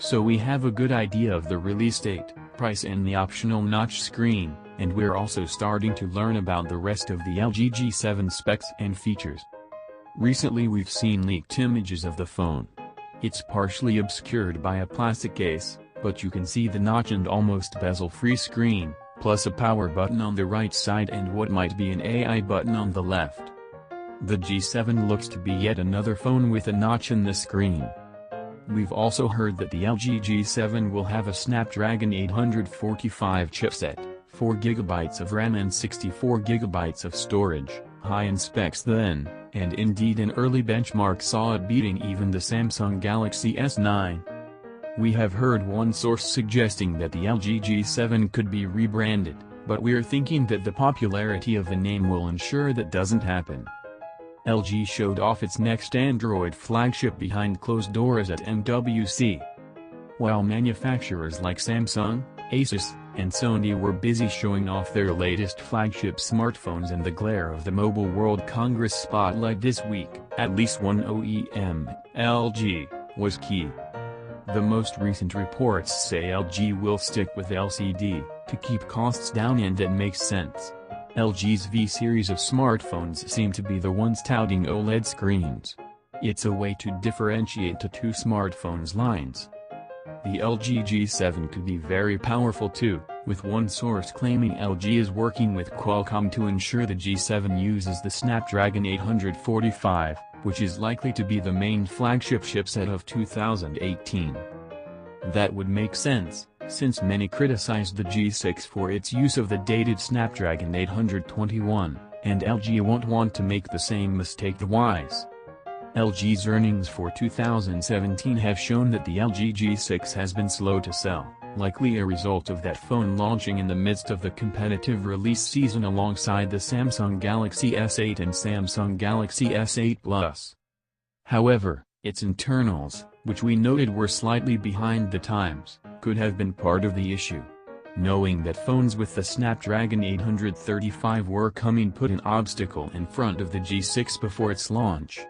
So we have a good idea of the release date, price and the optional notch screen, and we're also starting to learn about the rest of the LG G7 specs and features. Recently we've seen leaked images of the phone. It's partially obscured by a plastic case, but you can see the notch and almost bezel-free screen, plus a power button on the right side and what might be an AI button on the left. The G7 looks to be yet another phone with a notch in the screen. We've also heard that the LG G7 will have a Snapdragon 845 chipset, 4GB of RAM and 64GB of storage, high in specs then, and indeed an early benchmark saw it beating even the Samsung Galaxy S9. We have heard one source suggesting that the LG G7 could be rebranded, but we're thinking that the popularity of the name will ensure that doesn't happen. LG showed off its next Android flagship behind closed doors at MWC. While manufacturers like Samsung, Asus, and Sony were busy showing off their latest flagship smartphones in the glare of the Mobile World Congress spotlight this week, at least one OEM, LG, was key. The most recent reports say LG will stick with LCD, to keep costs down, and that makes sense. LG's V series of smartphones seem to be the ones touting OLED screens. It's a way to differentiate the two smartphones lines. The LG G7 could be very powerful too, with one source claiming LG is working with Qualcomm to ensure the G7 uses the Snapdragon 845, which is likely to be the main flagship chipset of 2018. That would make sense, since many criticized the G6 for its use of the dated Snapdragon 821, and LG won't want to make the same mistake twice. LG's earnings for 2017 have shown that the LG G6 has been slow to sell, likely a result of that phone launching in the midst of the competitive release season alongside the Samsung Galaxy S8 and Samsung Galaxy S8 Plus. However, its internals, which we noted were slightly behind the times, could have been part of the issue. Knowing that phones with the Snapdragon 835 were coming put an obstacle in front of the G6 before its launch.